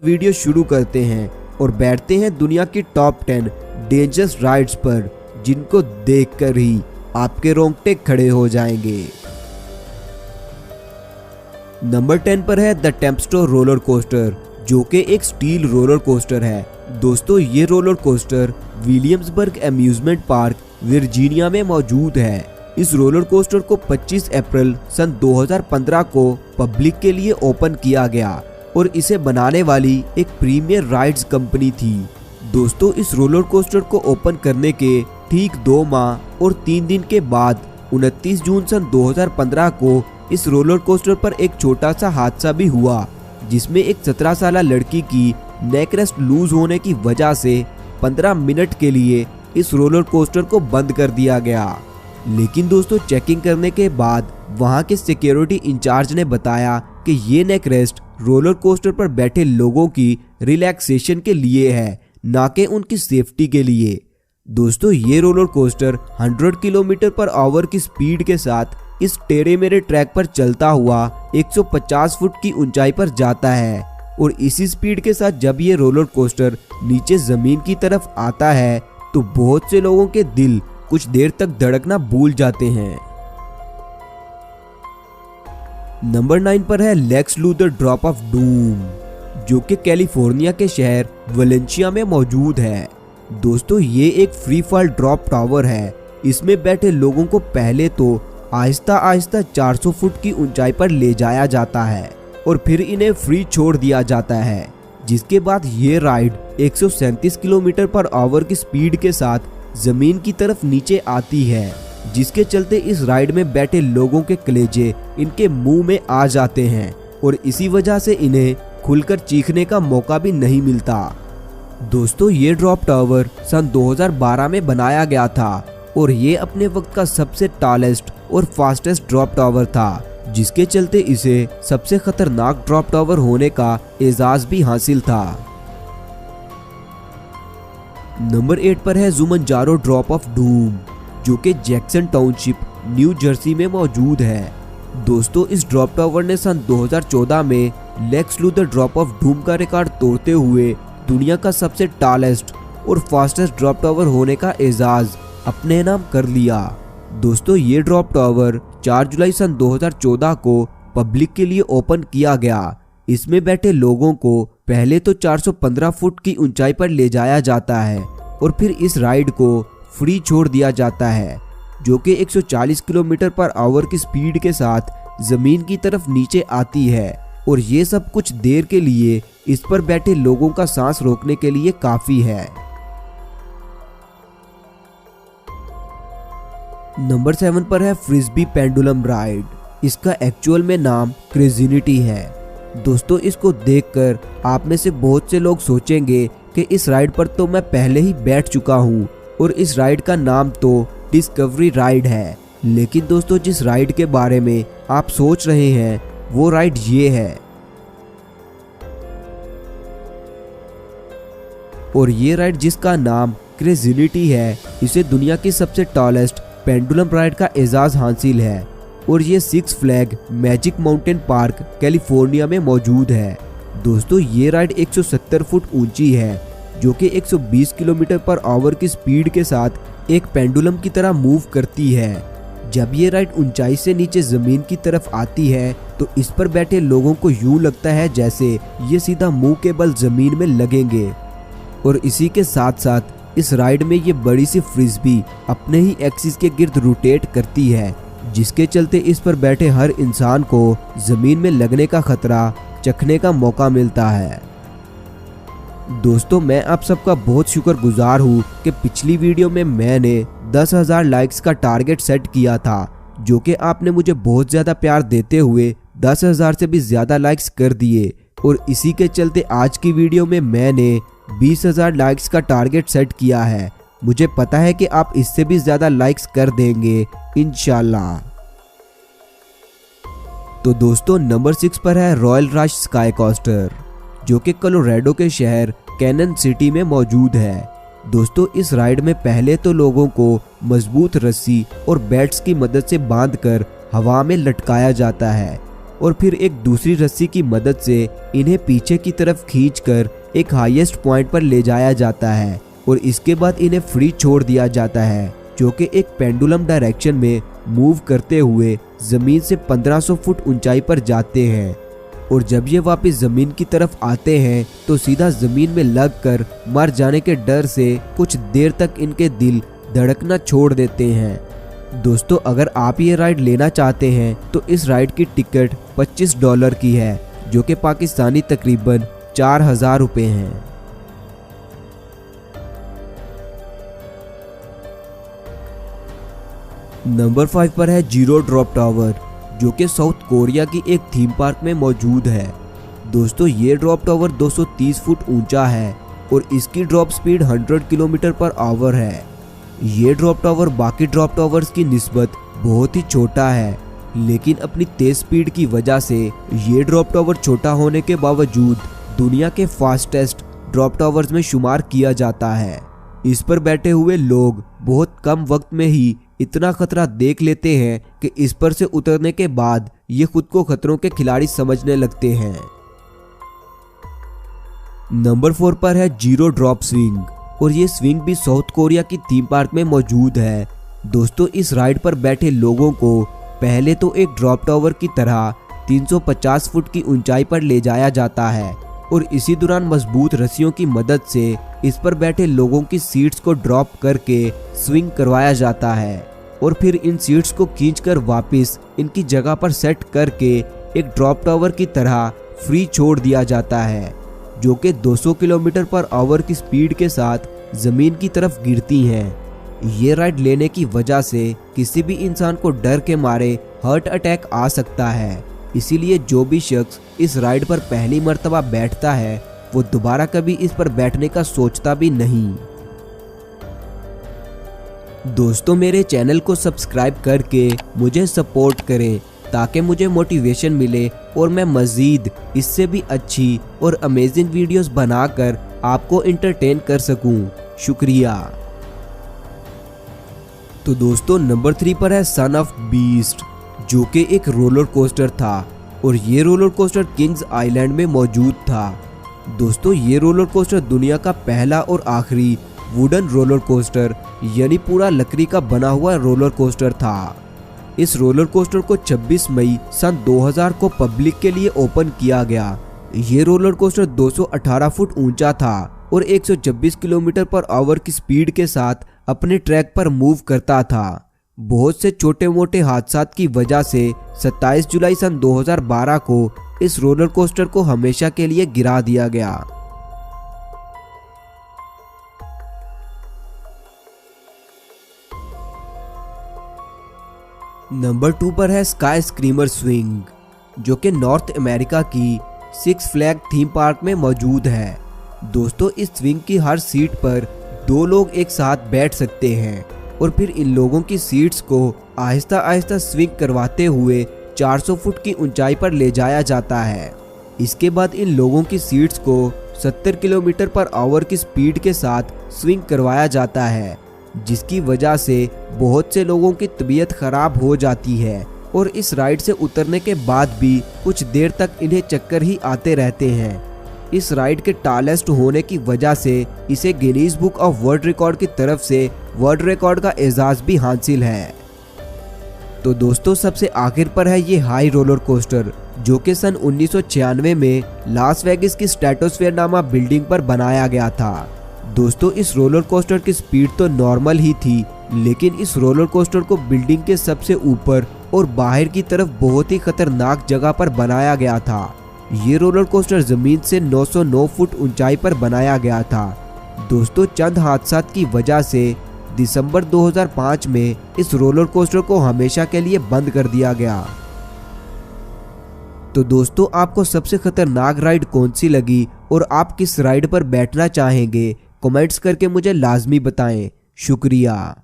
Video शुरू करते हैं और बैठते हैं दुनिया की टॉप 10 डेंजरस राइड्स पर, जिनको देखकर ही आपके रोंगटे खड़े हो जाएंगे। नंबर 10 पर है द टेम्पेस्ट्रो रोलर कोस्टर, जो कि एक स्टील रोलर कोस्टर है। दोस्तों, ये roller coaster Williamsburg amusement park Virginia में मौजूद है। इस रोलर कोस्टर को 25 अप्रैल सन 2015 को पब्लिक के लिए ओपन किया गया और इसे बनाने वाली एक प्रीमियर राइड्स कंपनी थी। दोस्तों, इस रोलर कोस्टर को ओपन करने के ठीक 2 माह और 3 दिन के बाद 29 जून सन 2015 को इस रोलर कोस्टर पर एक छोटा सा हादसा भी हुआ, जिसमें एक 17 साल लड़की की नेक रेस्ट लूज होने की वजह से 15 मिनट के लिए इस रोलर कोस्टर को बंद कर दिया गया। लेकिन दोस्तों, चेकिंग करने के बाद वहां के सिक्योरिटी इंचार्ज ने बताया कि ये नेक रेस्ट रोलर कोस्टर पर बैठे लोगों की रिलैक्सेशन के लिए है, ना कि उनकी सेफ्टी के लिए। दोस्तों, ये roller coaster 100 kilometre per hour की स्पीड के साथ इस टेढ़े मेढ़े ट्रैक पर चलता हुआ 150 फुट की ऊंचाई पर जाता है और इसी स्पीड के साथ जब ये रोलर कोस्टर नीचे जमीन की तरफ आता है तो बहुत से लोगों के दिल कुछ देर तक धड़कना भूल जाते हैं। नंबर 9 पर है Lex Luthor drop of doom, जो कि कैलिफोर्निया के शहर वलेंसिया में मौजूद है। दोस्तों, ये एक फ्री फॉल ड्रॉप टावर है। इसमें बैठे लोगों को पहले तो आहिस्ता आहिस्ता 400 फुट की ऊंचाई पर ले जाया जाता है और फिर इन्हें फ्री छोड़ दिया जाता है, जिसके बाद ये राइड 137 किलोमीटर पर आवर की स्पीड के साथ जमीन की तरफ नीचे आती है, जिसके चलते इस राइड में बैठे लोगों के कलेजे इनके मुंह में आ जाते हैं और इसी वजह से इन्हें खुलकर चीखने का मौका भी नहीं मिलता। दोस्तों, ये ड्रॉप टावर सन 2012 में बनाया गया था और ये अपने वक्त का सबसे टॉलेस्ट और फास्टेस्ट ड्रॉप टावर था, जिसके चलते इसे सबसे खतरनाक ड्रॉप टावर होने का एजाज भी हासिल था। नंबर 8 पर है जुमंजारो ड्रॉप ऑफ डूम, जो कि जैक्सन टाउनशिप न्यू जर्सी में मौजूद है। दोस्तों, इस ड्रॉप टावर ने सन 2014 में Lex Luthor drop of doom का रिकॉर्ड तोड़ते हुए दुनिया का सबसे टॉलेस्ट और फास्टेस्ट ड्रॉप टावर होने का एजाज अपने नाम कर लिया। दोस्तों, ये ड्रॉप टावर 4 जुलाई सन 2014 को पब्लिक के लिए ओपन किया गया। इसमें बैठे लोगों को पहले तो 415 फुट की ऊंचाई पर ले जाया जाता है और फिर इस राइड को फ्री छोड़ दिया जाता है, जो कि 140 किलोमीटर पर आवर की स्पीड के साथ जमीन की तरफ नीचे आती है और ये सब कुछ देर के लिए इस पर बैठे लोगों का सांस रोकने के लिए काफी है। नंबर 7 पर है फ्रिस्बी पेंडुलम राइड। इसका एक्चुअल में नाम क्रेजिनिटी है। दोस्तों, इसको देखकर आप में से बहुत से लोग सोचेंगे कि इस राइड पर तो मैं पहले ही बैठ चुका हूँ और इस राइड का नाम तो डिस्कवरी राइड है। लेकिन दोस्तों, जिस राइड के बारे में आप सोच रहे हैं वो राइड ये है, और ये राइड जिसका नाम क्रेजिनिटी है, इसे दुनिया की सबसे टॉलेस्ट पेंडुलम राइड का एजाज हासिल है और ये 6 flag magic mountain park California में मौजूद है। दोस्तों, ये राइड 170 फुट ऊंची है, जो कि 120 किलोमीटर पर आवर की स्पीड के साथ एक पेंडुलम की तरह मूव करती है। जब ये राइड ऊंचाई से नीचे जमीन की तरफ आती है तो इस पर बैठे लोगों को यूं लगता है जैसे ये सीधा मुंह के बल जमीन में लगेंगे और इसी के साथ साथ इस राइड में ये बड़ी सी फ्रिस्बी अपने ही एक्सिस के गिर्द रोटेट करती है, जिसके चलते इस पर बैठे हर इंसान को जमीन में लगने का खतरा चखने का मौका मिलता है। दोस्तों, मैं आप सबका बहुत शुक्रगुजार हूँ कि पिछली वीडियो में मैंने 10,000 लाइक्स का टारगेट सेट किया था, जो कि आपने मुझे बहुत ज़्यादा प्यार देते हुए 10,000 से भी ज़्यादा लाइक्स कर दिए और इसी के चलते आज की वीडियो में मैंने 20,000 लाइक्स का टारगेट सेट किया है। मुझे पता है कि आप इससे भी ज़्यादा लाइक्स कर देंगे इंशाल्लाह। तो दोस्तों, नंबर 6 पर है रॉयल रश स्काई कोस्टर, जो कि कोलोराडो के शहर कैनन सिटी में मौजूद है। दोस्तों, इस राइड में पहले तो लोगों को मजबूत रस्सी और बैट्स की मदद से बांधकर हवा में लटकाया जाता है और फिर एक दूसरी रस्सी की मदद से इन्हें पीछे की तरफ खींचकर एक हाईएस्ट पॉइंट पर ले जाया जाता है और इसके बाद इन्हें फ्री छोड़ दिया जाता है, जो कि एक पेंडुलम डायरेक्शन में मूव करते हुए जमीन से 1500 फुट ऊंचाई पर जाते हैं। और जब ये वापस जमीन की तरफ आते हैं तो सीधा जमीन में लगकर मर जाने के डर से कुछ देर तक इनके दिल धड़कना छोड़ देते हैं। दोस्तों, अगर आप ये राइड लेना चाहते हैं तो इस राइड की टिकट $25 की है, जो कि पाकिस्तानी तकरीबन 4000 रुपये हैं। नंबर 5 पर है जीरो ड्रॉप टावर, जो कि साउथ कोरिया की एक थीम पार्क में मौजूद है। दोस्तों, ये ड्रॉप टावर 230 फुट ऊंचा है और इसकी drop speed 100 kilometre per hour है। ये ड्रॉप टावर बाकी ड्रॉप टावर्स की निस्बत बहुत ही छोटा है, लेकिन अपनी तेज स्पीड की वजह से ये ड्रॉप टावर छोटा होने के बावजूद दुनिया के फास्टेस्ट ड्रॉप टावर्स में शुमार किया जाता है। इस पर बैठे हुए लोग बहुत कम वक्त में ही इतना खतरा देख लेते हैं कि इस पर से उतरने के बाद ये खुद को खतरों के खिलाड़ी समझने लगते हैं। नंबर 4 पर है जीरो ड्रॉप स्विंग, और ये स्विंग भी साउथ कोरिया की थीम पार्क में मौजूद है। दोस्तों, इस राइड पर बैठे लोगों को पहले तो एक ड्रॉप टावर की तरह 350 फुट की ऊंचाई पर ले जाया जाता है और इसी दौरान मजबूत रस्सियों की मदद से इस पर बैठे लोगों की सीट्स को ड्रॉप करके स्विंग करवाया जाता है और फिर इन सीट्स को खींचकर वापस इनकी जगह पर सेट करके एक ड्रॉप टावर की तरह फ्री छोड़ दिया जाता है, जो कि 200 किलोमीटर पर आवर की स्पीड के साथ जमीन की तरफ गिरती हैं। ये राइड लेने की वजह से किसी भी इंसान को डर के मारे हार्ट अटैक आ सकता है, इसीलिए जो भी शख्स इस राइड पर पहली मर्तबा बैठता है वो दोबारा कभी इस पर बैठने का सोचता भी नहीं। दोस्तों, मेरे चैनल को सब्सक्राइब करके मुझे सपोर्ट करें ताकि मुझे मोटिवेशन मिले और मैं मज़ीद इससे भी अच्छी और अमेजिंग वीडियोस बनाकर आपको एंटरटेन कर सकूं। शुक्रिया। तो दोस्तों, नंबर 3 पर है सन ऑफ बीस्ट, जो कि एक रोलर कोस्टर था और ये रोलर कोस्टर किंग्स आइलैंड में मौजूद था। दोस्तों, ये रोलर कोस्टर दुनिया का पहला और आखिरी वुडन रोलर कोस्टर यानी पूरा लकड़ी का बना हुआ रोलर कोस्टर था। इस रोलर कोस्टर को 26 मई सन 2000 को पब्लिक के लिए ओपन किया गया। ये रोलर कोस्टर 218 फुट ऊंचा था और 126 किलोमीटर पर आवर की स्पीड के साथ अपने ट्रैक पर मूव करता था। बहुत से छोटे मोटे हादसा की वजह से 27 जुलाई सन 2012 को इस रोलर कोस्टर को हमेशा के लिए गिरा दिया गया। नंबर 2 पर है स्काई स्क्रीमर स्विंग, जो कि नॉर्थ अमेरिका की सिक्स फ्लैग थीम पार्क में मौजूद है। दोस्तों, इस स्विंग की हर सीट पर 2 लोग एक साथ बैठ सकते हैं और फिर इन लोगों की सीट्स को आहिस्ता आहिस्ता स्विंग करवाते हुए 400 फुट की ऊंचाई पर ले जाया जाता है। इसके बाद इन लोगों की सीट्स को 70 किलोमीटर पर आवर की स्पीड के साथ स्विंग करवाया जाता है, जिसकी वजह से बहुत से लोगों की तबीयत खराब हो जाती है और इस राइड से उतरने के बाद भी कुछ देर तक इन्हें चक्कर ही आते रहते हैं। इस राइड के टालेस्ट होने की वजह से इसे Guinness book of world record की तरफ से वर्ल्ड रिकॉर्ड का एजाज भी हासिल है। तो दोस्तों, सबसे आखिर पर है ये हाई रोलर कोस्टर, जो कि सन 1996 में लास वेगास की स्ट्रेटोस्फेयर नामा बिल्डिंग पर बनाया गया था। दोस्तों, इस रोलर कोस्टर की स्पीड तो नॉर्मल ही थी, लेकिन इस रोलर कोस्टर को बिल्डिंग के सबसे ऊपर और बाहर की तरफ बहुत ही खतरनाक जगह पर बनाया गया था। ये रोलर कोस्टर जमीन से 909 फुट ऊंचाई पर बनाया गया था। दोस्तों, चंद हादसा की वजह से दिसंबर 2005 में इस रोलर कोस्टर को हमेशा के लिए बंद कर दिया गया। तो दोस्तों, आपको सबसे खतरनाक राइड कौन सी लगी और आप किस राइड पर बैठना चाहेंगे, कमेंट्स करके मुझे लाजमी बताएं। शुक्रिया।